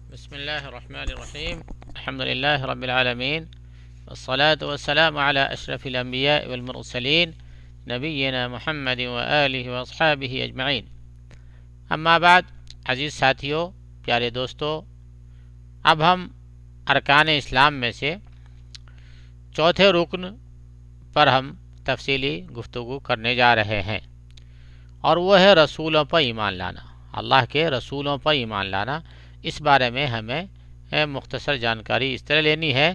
بسم الله الرحمن الرحيم. الحمد لله رب العالمين، والصلاة والسلام على أشرف الأنبياء والمرسلين نبينا محمد وآله وأصحابه أجمعين. اما بعد، عزیز ساتھیوں، پیارے دوستو، اب ہم ارکان اسلام میں سے چوتھے رکن پر ہم تفصیلی گفتگو کرنے جا رہے ہیں، اور وہ ہے رسولوں پر ایمان لانا، اللہ کے رسولوں پر ایمان لانا۔ اس بارے میں ہمیں مختصر جانکاری اس طرح لینی ہے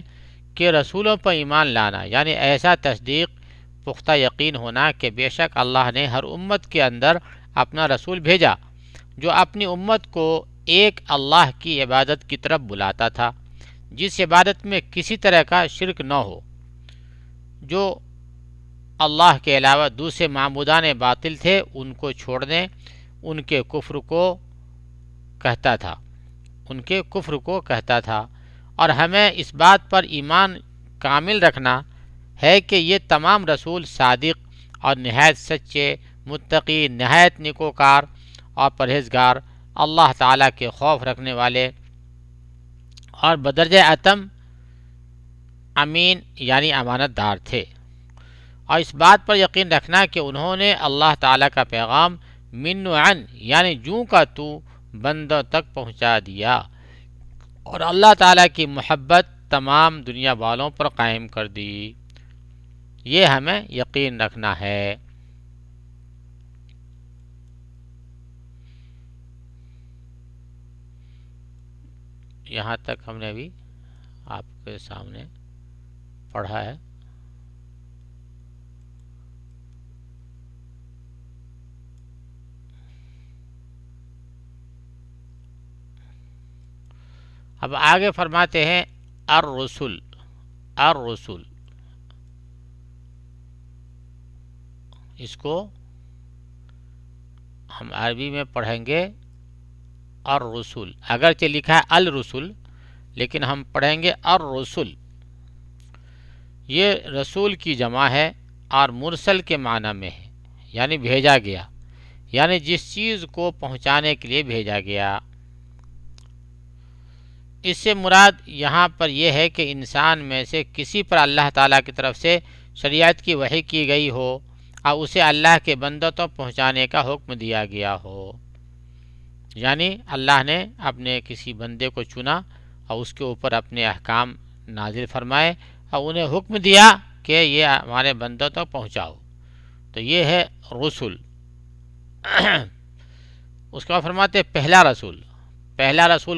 کہ رسولوں پر ایمان لانا یعنی ایسا تصدیق، پختہ یقین ہونا کہ بے شک اللہ نے ہر امت کے اندر اپنا رسول بھیجا جو اپنی امت کو ایک اللہ کی عبادت کی طرف بلاتا تھا، جس عبادت میں کسی طرح کا شرک نہ ہو، جو اللہ کے علاوہ دوسرے معبودان باطل تھے ان کو چھوڑنے، ان کے کفر کو کہتا تھا، اور ہمیں اس بات پر ایمان کامل رکھنا ہے کہ یہ تمام رسول صادق اور نہایت سچے، متقی، نہایت نیکوکار اور پرہیزگار، اللہ تعالیٰ کے خوف رکھنے والے اور بدرجہ اتم امین یعنی امانت دار تھے، اور اس بات پر یقین رکھنا کہ انہوں نے اللہ تعالیٰ کا پیغام من و عن یعنی جوں کا تو بندوں تک پہنچا دیا، اور اللہ تعالیٰ کی محبت تمام دنیا والوں پر قائم کر دی۔ یہ ہمیں یقین رکھنا ہے۔ یہاں تک ہم نے ابھی آپ کے سامنے پڑھا ہے۔ اب آگے فرماتے ہیں الرسل اس کو ہم عربی میں پڑھیں گے الرسل، اگرچہ لکھا ہے الرسل لیکن ہم پڑھیں گے الرسل۔ یہ رسول کی جمع ہے اور مرسل کے معنی میں ہے، یعنی بھیجا گیا، یعنی جس چیز کو پہنچانے کے لیے بھیجا گیا۔ اس سے مراد یہاں پر یہ ہے کہ انسان میں سے کسی پر اللہ تعالیٰ کی طرف سے شریعت کی وحی کی گئی ہو اور اسے اللہ کے بندوں تک پہنچانے کا حکم دیا گیا ہو، یعنی اللہ نے اپنے کسی بندے کو چنا اور اس کے اوپر اپنے احکام نازل فرمائے اور انہیں حکم دیا کہ یہ ہمارے بندوں تک پہنچاؤ، تو یہ ہے رسول۔ اس کا فرماتے پہلا رسول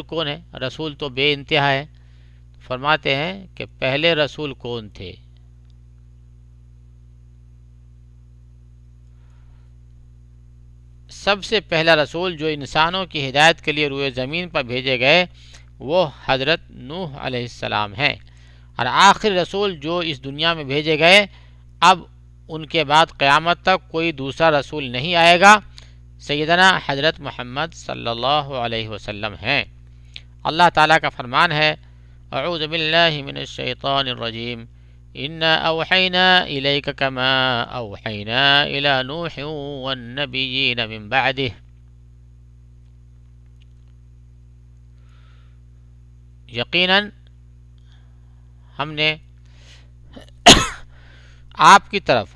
کون ہے؟ رسول تو بے انتہا ہے۔ فرماتے ہیں کہ پہلے رسول کون تھے؟ سب سے پہلا رسول جو انسانوں کی ہدایت کے لیے روئے زمین پر بھیجے گئے وہ حضرت نوح علیہ السلام ہیں، اور آخری رسول جو اس دنیا میں بھیجے گئے، اب ان کے بعد قیامت تک کوئی دوسرا رسول نہیں آئے گا، سیدنا حضرت محمد صلی اللہ علیہ وسلم ہیں۔ اللہ تعالیٰ کا فرمان ہے اعوذ باللہ من الشیطان الرجیم انا اوحینا الیک کما اوحینا الی نوح والنبیین من بعدہ۔ یقیناً ہم نے آپ کی طرف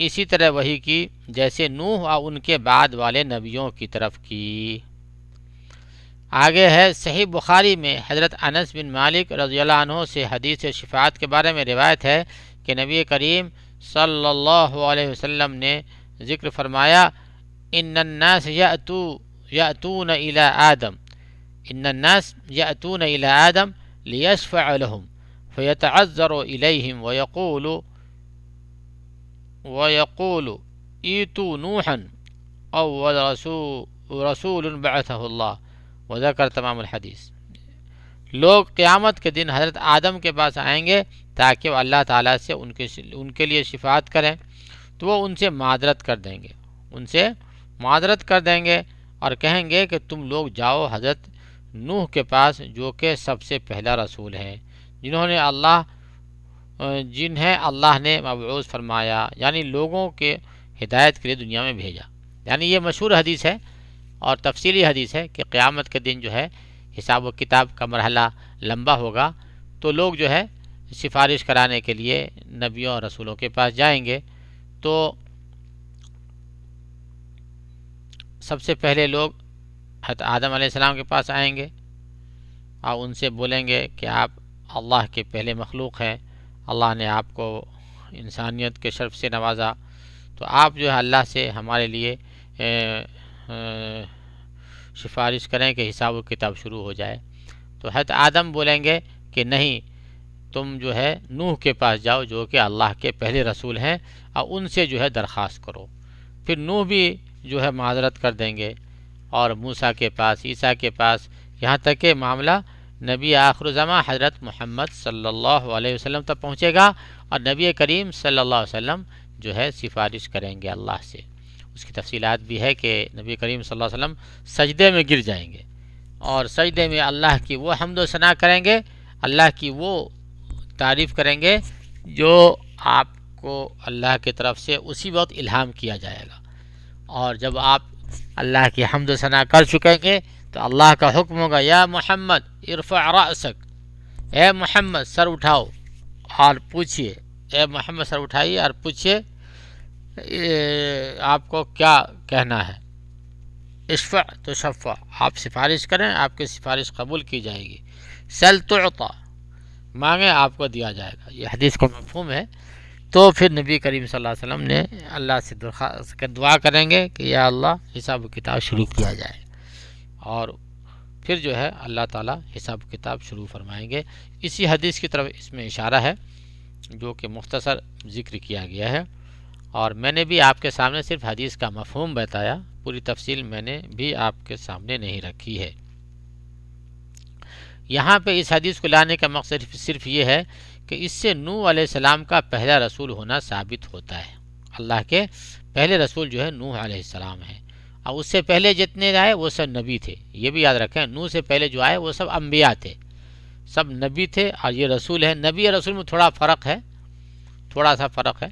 اسی طرح وحی کی جیسے نوح اور ان کے بعد والے نبیوں کی طرف کی۔ آگے ہے صحیح بخاری میں حضرت انس بن مالک رضی اللہ عنہ سے حدیث شفاعت کے بارے میں روایت ہے کہ نبی کریم صلی اللہ علیہ وسلم نے ذکر فرمایا ان الناس یأتون الی آدم لیشفع لهم فیتعذر الیہم ویقول ایتو نوحا اول رسول بعثہ اللہ وذکر تمام الحدیث۔ لوگ قیامت کے دن حضرت آدم کے پاس آئیں گے تاکہ وہ اللہ تعالیٰ سے ان کے لیے شفاعت کریں، تو وہ ان سے معذرت کر دیں گے اور کہیں گے کہ تم لوگ جاؤ حضرت نوح کے پاس جو کہ سب سے پہلا رسول ہیں، جنہیں اللہ نے مبعوث فرمایا، یعنی لوگوں کے ہدایت کے لیے دنیا میں بھیجا۔ یعنی یہ مشہور حدیث ہے اور تفصیلی حدیث ہے کہ قیامت کے دن جو ہے حساب و کتاب کا مرحلہ لمبا ہوگا تو لوگ جو ہے سفارش کرانے کے لیے نبیوں اور رسولوں کے پاس جائیں گے. تو سب سے پہلے لوگ حضرت آدم علیہ السلام کے پاس آئیں گے اور ان سے بولیں گے کہ آپ اللہ کے پہلے مخلوق ہیں، اللہ نے آپ کو انسانیت کے شرف سے نوازا، تو آپ جو ہے اللہ سے ہمارے لیے سفارش کریں کہ حساب و کتاب شروع ہو جائے. تو حضرت آدم بولیں گے کہ نہیں، تم جو ہے نوح کے پاس جاؤ جو کہ اللہ کے پہلے رسول ہیں اور ان سے جو ہے درخواست کرو. پھر نوح بھی جو ہے معذرت کر دیں گے اور موسیٰ کے پاس، عیسیٰ کے پاس، یہاں تک کہ معاملہ نبی آخر الزماں حضرت محمد صلی اللہ علیہ وسلم تک پہنچے گا اور نبی کریم صلی اللہ علیہ وسلم جو ہے سفارش کریں گے اللہ سے. اس کی تفصیلات بھی ہے کہ نبی کریم صلی اللہ علیہ وسلم سجدے میں گر جائیں گے اور سجدے میں اللہ کی وہ حمد و ثنا کریں گے، اللہ کی وہ تعریف کریں گے جو آپ کو اللہ کی طرف سے اسی وقت الہام کیا جائے گا. اور جب آپ اللہ کی حمد و ثنا کر چکیں گے تو اللہ کا حکم ہوگا یا محمد ارفع رأسک، اے محمد سر اٹھاؤ اور پوچھئے، اے محمد سر اٹھائیے اور پوچھئے آپ کو کیا کہنا ہے. اشفع تو شفع، آپ سفارش کریں آپ کی سفارش قبول کی جائے گی. سل تعطا، مانگیں آپ کو دیا جائے گا، یہ حدیث کا مفہوم ہے. تو پھر نبی کریم صلی اللہ علیہ وسلم نے اللہ سے درخواست دعا کریں گے کہ یا اللہ حساب و کتاب شروع کیا جائے، اور پھر جو ہے اللہ تعالیٰ حساب و کتاب شروع فرمائیں گے. اسی حدیث کی طرف اس میں اشارہ ہے جو کہ مختصر ذکر کیا گیا ہے، اور میں نے بھی آپ کے سامنے صرف حدیث کا مفہوم بتایا، پوری تفصیل میں نے بھی آپ کے سامنے نہیں رکھی ہے. یہاں پہ اس حدیث کو لانے کا مقصد صرف یہ ہے کہ اس سے نوح علیہ السلام کا پہلا رسول ہونا ثابت ہوتا ہے. اللہ کے پہلے رسول جو ہے نوح علیہ السلام ہیں، اور اس سے پہلے جتنے آئے وہ سب نبی تھے. یہ بھی یاد رکھیں، نوح سے پہلے جو آئے وہ سب انبیاء تھے، سب نبی تھے، اور یہ رسول ہے. نبی اور رسول میں تھوڑا فرق ہے، تھوڑا سا فرق ہے،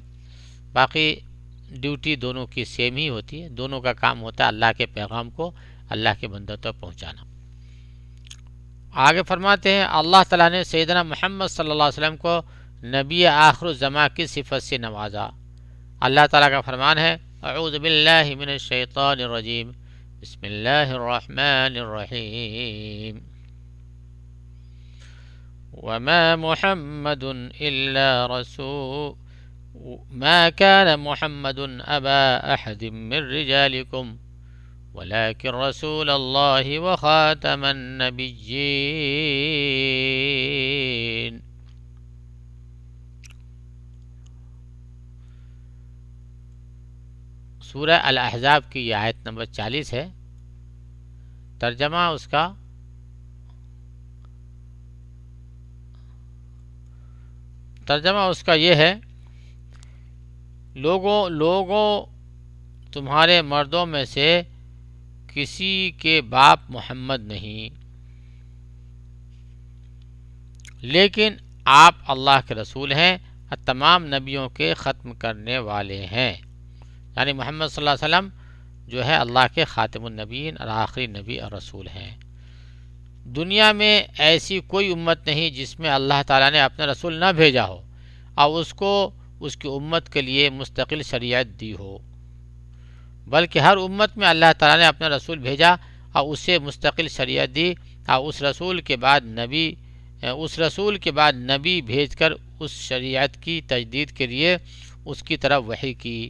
باقی ڈیوٹی دونوں کی سیم ہی ہوتی ہے. دونوں کا کام ہوتا ہے اللہ کے پیغام کو اللہ کے بندوں تک پہنچانا. آگے فرماتے ہیں اللہ تعالیٰ نے سیدنا محمد صلی اللہ علیہ وسلم کو نبی آخر الزماں کی صفت سے نوازا. اللہ تعالیٰ کا فرمان ہے اعوذ باللہ من الشیطان الرجیم بسم اللہ الرحمن الرحیم وما محمد الا رسول ما كان محمد ابا احد من رجالكم ولكن رسول الله وخاتم النبيين. سورہ الاحزاب کی یہ آیت نمبر 40 ہے. ترجمہ اس کا یہ ہے، لوگوں تمہارے مردوں میں سے کسی کے باپ محمد نہیں، لیکن آپ اللہ کے رسول ہیں اور تمام نبیوں کے ختم کرنے والے ہیں. یعنی محمد صلی اللہ علیہ وسلم جو ہے اللہ کے خاتم النبیین اور آخری نبی اور رسول ہیں. دنیا میں ایسی کوئی امت نہیں جس میں اللہ تعالیٰ نے اپنا رسول نہ بھیجا ہو اور اس کو اس کی امت کے لیے مستقل شریعت دی ہو، بلکہ ہر امت میں اللہ تعالیٰ نے اپنا رسول بھیجا اور اسے مستقل شریعت دی، اور اس رسول کے بعد نبی بھیج کر اس شریعت کی تجدید کے لیے اس کی طرف وحی کی.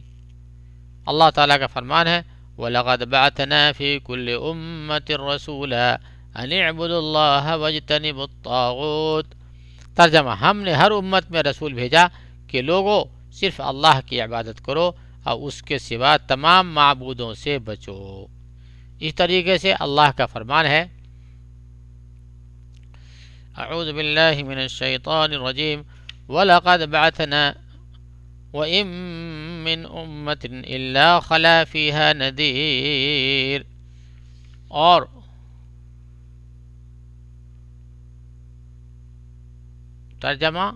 اللہ تعالیٰ کا فرمان ہے وَلَقَدْ بَعَثْنَا فِي كُلِّ أُمَّةٍ رَسُولًا أَنِ اعْبُدُوا اللَّهَ وَاجْتَنِبُوا الطَّاغُوتَ. ترجمہ، ہم نے ہر امت میں رسول بھیجا کہ لوگوں صرف اللہ کی عبادت کرو اور اس کے سوا تمام معبودوں سے بچو. اس طریقے سے اللہ کا فرمان ہے اعوذ باللہ من الشیطان الرجیم وَلَقَدْ بَعَثْنَا وَإِن مِّنْ أُمَّةٍ إِلَّا خَلَا فِيهَا نَذِيرٌ. اور ترجمہ،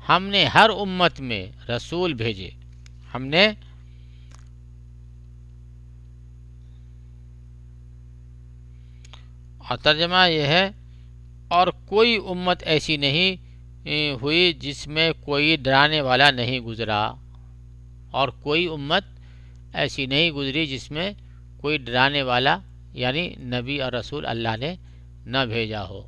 ہم نے ہر امت میں رسول بھیجے، ہم نے اور ترجمہ یہ ہے، اور کوئی امت ایسی نہیں ہوئی جس میں کوئی ڈرانے والا نہیں گزرا، اور کوئی امت ایسی نہیں گزری جس میں کوئی ڈرانے والا یعنی نبی اور رسول اللہ نے نہ بھیجا ہو۔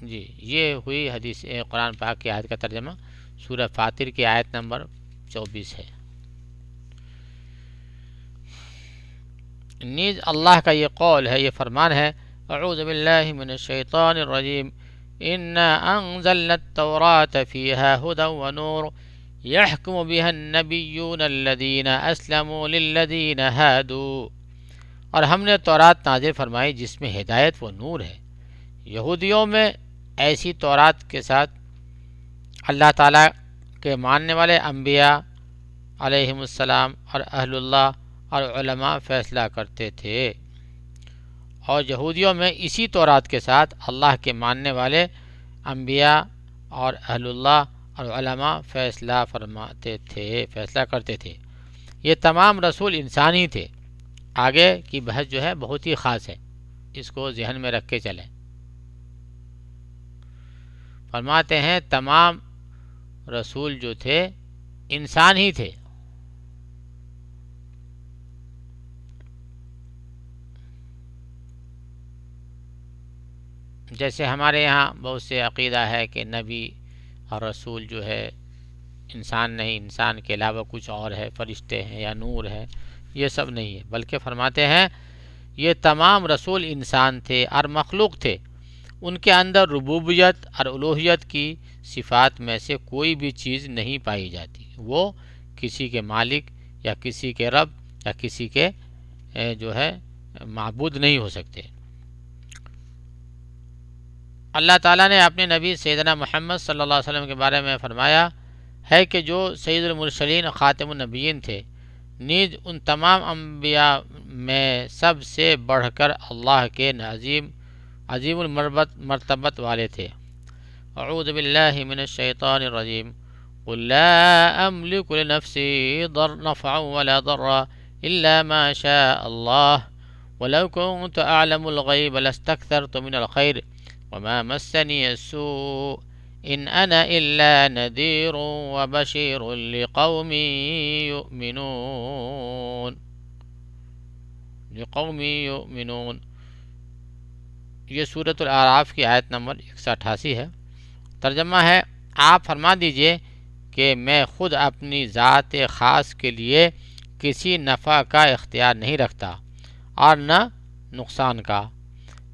جی، یہ ہوئی حدیث قرآن پاک کی آیت کا ترجمہ، سورہ فاطر کی آیت نمبر 24 ہے۔ نیز اللہ کا یہ قول ہے، یہ فرمان ہے، اعوذ باللہ من الشیطان الرجیم، انا انزلنا التوراة فیہا ہدی ونور یحکم بها النبیون الذین اسلموا للذین ہادوا، اور ہم نے تورات نازل فرمائی جس میں ہدایت و نور ہے۔ یہودیوں میں ایسی تورات کے ساتھ اللہ تعالیٰ کے ماننے والے انبیاء علیہم السلام اور اہل اللہ اور علماء فیصلہ کرتے تھے، اور یہودیوں میں اسی تورات کے ساتھ اللہ کے ماننے والے انبیاء اور اہل اللہ اور علماء فیصلہ فرماتے تھے، فیصلہ کرتے تھے۔ یہ تمام رسول انسان ہی تھے۔ آگے کی بحث جو ہے بہت ہی خاص ہے، اس کو ذہن میں رکھ کے چلیں۔ فرماتے ہیں تمام رسول جو تھے انسان ہی تھے۔ جیسے ہمارے یہاں بہت سے عقیدہ ہے کہ نبی اور رسول جو ہے انسان نہیں، انسان کے علاوہ کچھ اور ہے، فرشتے ہیں یا نور ہے، یہ سب نہیں ہے، بلکہ فرماتے ہیں یہ تمام رسول انسان تھے اور مخلوق تھے۔ ان کے اندر ربوبیت اور الوہیت کی صفات میں سے کوئی بھی چیز نہیں پائی جاتی، وہ کسی کے مالک یا کسی کے رب یا کسی کے جو ہے معبود نہیں ہو سکتے۔ اللہ تعالیٰ نے اپنے نبی سیدنا محمد صلی اللہ علیہ وسلم کے بارے میں فرمایا ہے کہ جو سید المرسلین خاتم النبیین تھے، نیز ان تمام انبیاء میں سب سے بڑھ کر اللہ کے عظیم المرتبت والے تھے۔ اعوذ باللہ من الشیطان الرجیم، قل لا املک لنفسی نفعا ولا ضرا الا ما شاء اللہ ولو كنت اعلم الغیب لاستکثرت من الخیر وما مسنی السوء ان انا الا نذیر وبشیر لقوم یؤمنون۔ یہ سورۃ الاعراف کی آیت نمبر 188 ہے۔ ترجمہ ہے، آپ فرما دیجئے کہ میں خود اپنی ذات خاص کے لیے کسی نفع کا اختیار نہیں رکھتا اور نہ نقصان کا،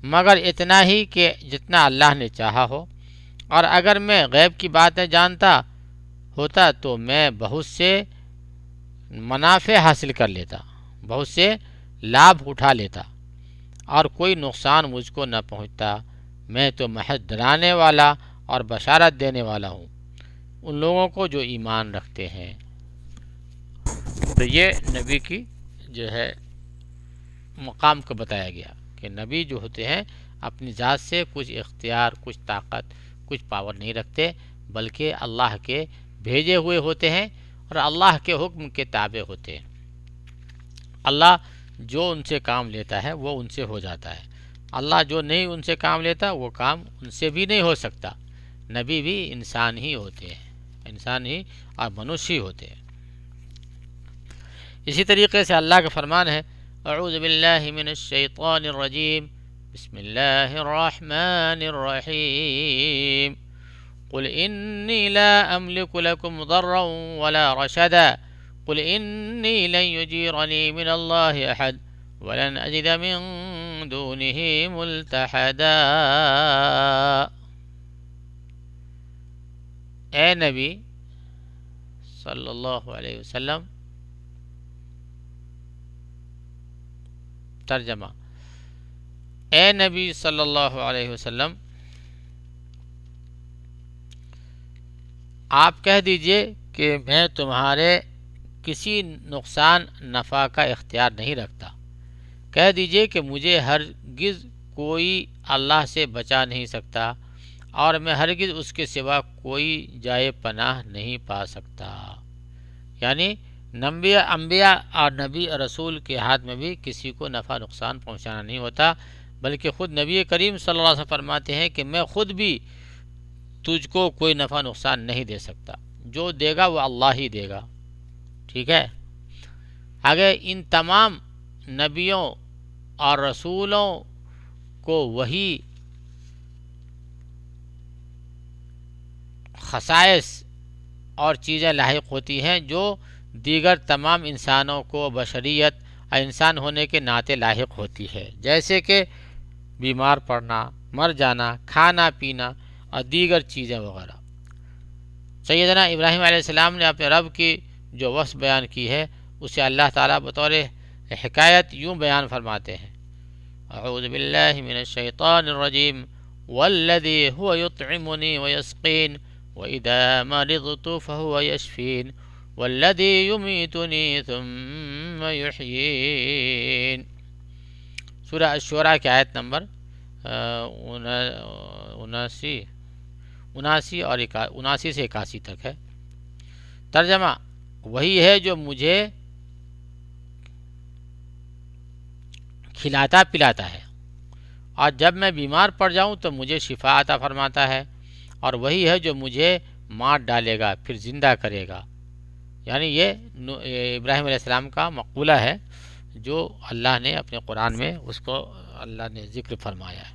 مگر اتنا ہی کہ جتنا اللہ نے چاہا ہو، اور اگر میں غیب کی باتیں جانتا ہوتا تو میں بہت سے منافع حاصل کر لیتا، بہت سے لابھ اٹھا لیتا، اور کوئی نقصان مجھ کو نہ پہنچتا۔ میں تو محض ڈرانے والا اور بشارت دینے والا ہوں ان لوگوں کو جو ایمان رکھتے ہیں۔ تو یہ نبی کی جو ہے مقام کو بتایا گیا کہ نبی جو ہوتے ہیں اپنی ذات سے کچھ اختیار، کچھ طاقت، کچھ پاور نہیں رکھتے، بلکہ اللہ کے بھیجے ہوئے ہوتے ہیں اور اللہ کے حکم کے تابع ہوتے ہیں۔ اللہ جو ان سے کام لیتا ہے وہ ان سے ہو جاتا ہے، اللہ جو نہیں ان سے کام لیتا وہ کام ان سے بھی نہیں ہو سکتا۔ نبی بھی انسان ہی ہوتے ہیں، انسان ہی اور منشی ہوتے ہیں۔ اسی طریقے سے اللہ کا فرمان ہے، اعوذ باللہ من الشیطان الرجیم، بسم اللہ الرحمن الرحیم، قل انی لا املک لکم ضرا ولا رشدا، قل انی لن یجیرنی من اللہ احد ولن اجد من دونہ ملتحدا۔ اے نبی صلی اللہ علیہ وسلم، ترجمہ، اے نبی صلی اللہ علیہ وسلم، آپ کہہ دیجئے کہ میں تمہارے کسی نقصان نفع کا اختیار نہیں رکھتا۔ کہہ دیجئے کہ مجھے ہرگز کوئی اللہ سے بچا نہیں سکتا اور میں ہرگز اس کے سوا کوئی جائے پناہ نہیں پا سکتا۔ یعنی انبیاء اور نبی اور رسول کے ہاتھ میں بھی کسی کو نفع نقصان پہنچانا نہیں ہوتا، بلکہ خود نبی کریم صلی اللہ علیہ وسلم فرماتے ہیں کہ میں خود بھی تجھ کو کوئی نفع نقصان نہیں دے سکتا، جو دے گا وہ اللہ ہی دے گا۔ ٹھیک ہے، اگر ان تمام نبیوں اور رسولوں کو وہی خصائص اور چیزیں لاحق ہوتی ہیں جو دیگر تمام انسانوں کو بشریت اور انسان ہونے کے ناطے لاحق ہوتی ہے، جیسے کہ بیمار پڑنا، مر جانا، کھانا پینا اور دیگر چیزیں وغیرہ۔ سیدنا ابراہیم علیہ السلام نے اپنے رب کی جو وصف بیان کی ہے اسے اللہ تعالیٰ بطور حکایت یوں بیان فرماتے ہیں: اعوذ باللہ من الشیطان الرجیم والذی هو یطعمنی ویسقین وَإِذَا مَرِضْتُ فَهُوَ يَشْفِينِ وَالَّذِي يُمِيتُنِي ثُمَّ يُحْيِينِ۔ سورہ الشعراء کی آیت نمبر 79 سے 81 تک ہے۔ ترجمہ: وہی ہے جو مجھے کھلاتا پلاتا ہے اور جب میں بیمار پڑ جاؤں تو مجھے شفا عطا فرماتا ہے، اور وہی ہے جو مجھے مار ڈالے گا پھر زندہ کرے گا۔ یعنی یہ ابراہیم علیہ السلام کا مقولہ ہے جو اللہ نے اپنے قرآن میں اس کو اللہ نے ذکر فرمایا ہے۔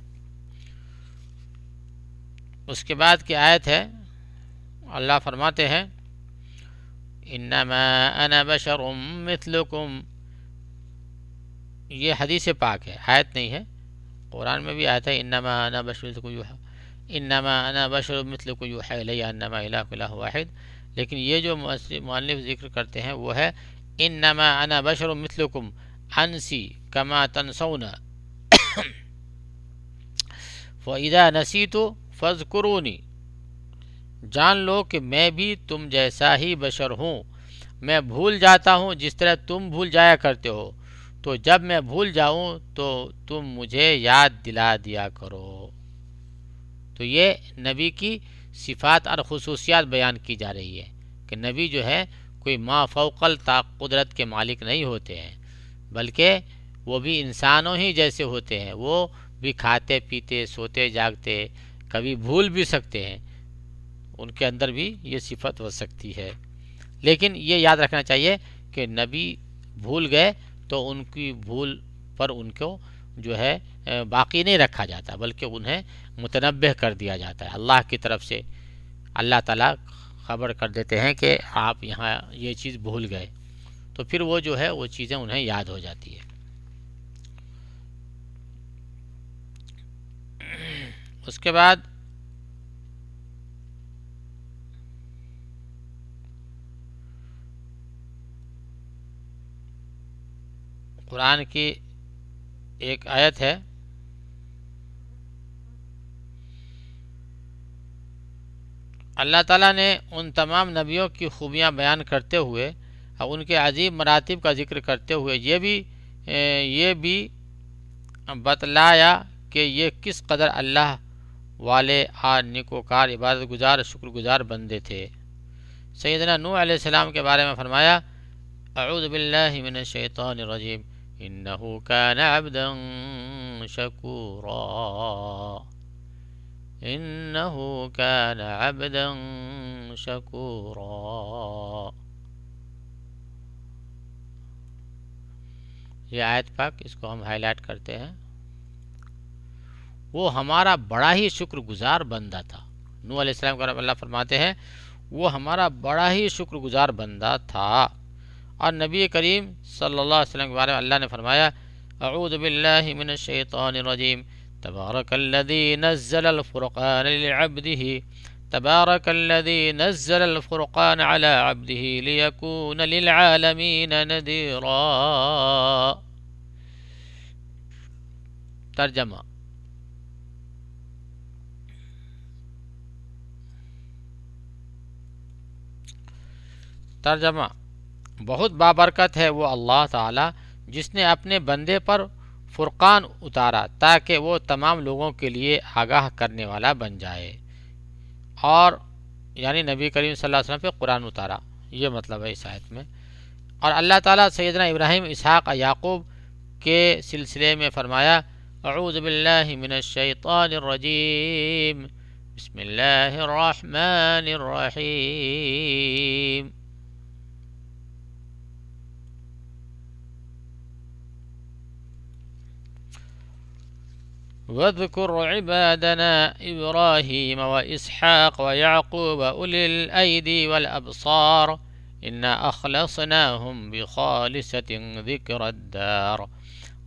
اس کے بعد کی آیت ہے، اللہ فرماتے ہیں: انما انا بشر مثلکم۔ یہ حدیث پاک ہے، آیت نہیں ہے، قرآن میں بھی آیت ہے انما انا بشر مثلکم یوحی الی انما الہکم الہ واحد، لیکن یہ جو مؤلف ذکر کرتے ہیں وہ ہے انما انا بشر مثلکم انسی کما تنسون فاذا نسیت فاذکرونی۔ جان لو کہ میں بھی تم جیسا ہی بشر ہوں، میں بھول جاتا ہوں جس طرح تم بھول جایا کرتے ہو، تو جب میں بھول جاؤں تو تم مجھے یاد دلا دیا کرو۔ تو یہ نبی کی صفات اور خصوصیات بیان کی جا رہی ہے کہ نبی جو ہے کوئی ما فوق القدرت کے مالک نہیں ہوتے ہیں، بلکہ وہ بھی انسانوں ہی جیسے ہوتے ہیں، وہ بھی کھاتے پیتے سوتے جاگتے، کبھی بھول بھی سکتے ہیں، ان کے اندر بھی یہ صفت ہو سکتی ہے۔ لیکن یہ یاد رکھنا چاہیے کہ نبی بھول گئے تو ان کی بھول پر ان کو جو ہے باقی نہیں رکھا جاتا، بلکہ انہیں متنبہ کر دیا جاتا ہے۔ اللہ کی طرف سے اللہ تعالیٰ خبر کر دیتے ہیں کہ آپ یہاں یہ چیز بھول گئے، تو پھر وہ جو ہے وہ چیزیں انہیں یاد ہو جاتی ہے۔ اس کے بعد قرآن کی ایک آیت ہے، اللہ تعالیٰ نے ان تمام نبیوں کی خوبیاں بیان کرتے ہوئے اور ان کے عظیم مراتب کا ذکر کرتے ہوئے یہ بھی بتلایا کہ یہ کس قدر اللہ والے اور نیکوکار عبادت گزار شکر گزار بندے تھے۔ سیدنا نوح علیہ السلام کے بارے میں فرمایا: اعوذ باللہ من الشیطان الرجیم انہ کان عبدا شکورا۔ انہ کان عبدا شکورا۔ یہ آیت پاک، اس کو ہم ہائی لائٹ کرتے ہیں، وہ ہمارا بڑا ہی شکر گزار بندہ تھا۔ نوح علیہ السلام کا اللہ فرماتے ہیں وہ ہمارا بڑا ہی شکر گزار بندہ تھا۔ اور نبی کریم صلی اللہ علیہ وسلم کے بارے میں اللہ نے فرمایا: اعوذ باللہ من الشیطان الرجیم تبارک الذی نزل الفرقان لعبده تبارک الذی نزل الفرقان على عبده لیکون للعالمین نذیرا۔ ترجمہ: بہت بابرکت ہے وہ اللہ تعالی جس نے اپنے بندے پر فرقان اتارا تاکہ وہ تمام لوگوں کے لیے آگاہ کرنے والا بن جائے، اور یعنی نبی کریم صلی اللہ علیہ وسلم پہ قرآن اتارا، یہ مطلب ہے اس آیت میں۔ اور اللہ تعالیٰ سیدنا ابراہیم، اسحاق، یعقوب کے سلسلے میں فرمایا اعوذ باللہ من الشیطان الرجیم بسم اللہ الرحمن الرحیم۔ واذكر عبادنا إبراهيم وإسحاق ويعقوب أولي الأيدي والأبصار إنا أخلصناهم بخالصة ذكر الدار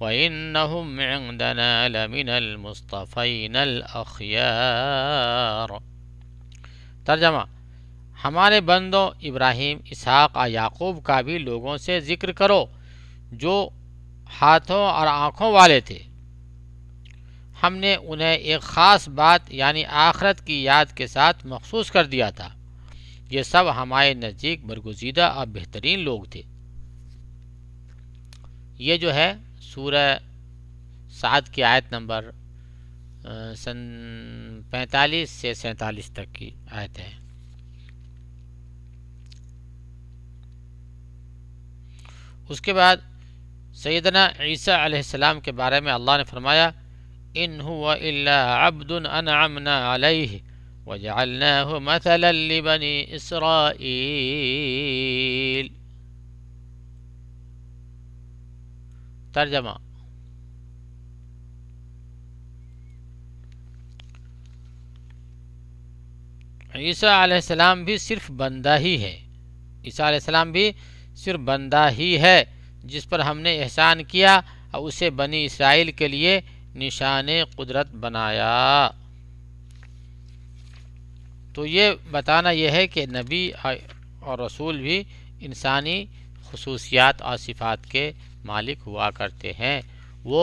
وإنهم عندنا لمن المصطفين الأخيار۔ ترجمہ: ہمارے بندوں ابراہیم، اسحاق اور یعقوب کا بھی لوگوں سے ذکر کرو جو ہاتھوں اور آنکھوں والے تھے۔ ہم نے انہیں ایک خاص بات یعنی آخرت کی یاد کے ساتھ مخصوص کر دیا تھا۔ یہ سب ہمارے نزدیک برگزیدہ اور بہترین لوگ تھے۔ یہ جو ہے سورہ سعد کی آیت نمبر 45 سے 47 تک کی آیت ہے۔ اس کے بعد سیدنا عیسیٰ علیہ السلام کے بارے میں اللہ نے فرمایا ان هو الا عبد انعمنا علیہ وجعلناه مثلا لبنی اسرائیل۔ ترجمہ: عیسیٰ علیہ السلام بھی صرف بندہ ہی ہے، عیسیٰ علیہ السلام بھی صرف بندہ ہی ہے جس پر ہم نے احسان کیا اور اسے بنی اسرائیل کے لیے نشان قدرت بنایا۔ تو یہ بتانا یہ ہے کہ نبی اور رسول بھی انسانی خصوصیات اور صفات کے مالک ہوا کرتے ہیں۔ وہ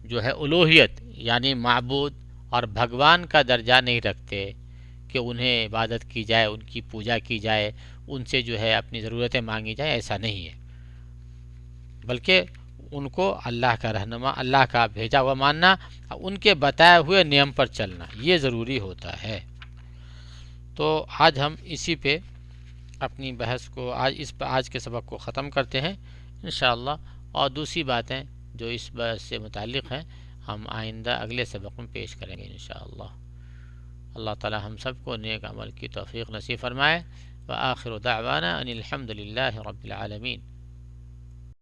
جو ہے الوہیت یعنی معبود اور بھگوان کا درجہ نہیں رکھتے کہ انہیں عبادت کی جائے، ان کی پوجا کی جائے، ان سے جو ہے اپنی ضرورتیں مانگی جائیں، ایسا نہیں ہے، بلکہ ان کو اللہ کا رہنما، اللہ کا بھیجا ہوا ماننا، ان کے بتائے ہوئے نیم پر چلنا، یہ ضروری ہوتا ہے۔ تو آج ہم اسی پہ اپنی بحث کو آج کے سبق کو ختم کرتے ہیں انشاءاللہ، اور دوسری باتیں جو اس بحث سے متعلق ہیں ہم آئندہ اگلے سبق میں پیش کریں گے انشاءاللہ۔ اللہ تعالی ہم سب کو نیک عمل کی توفیق نصیب فرمائے۔ وآخر دعوانا ان الحمد للہ رب العالمین۔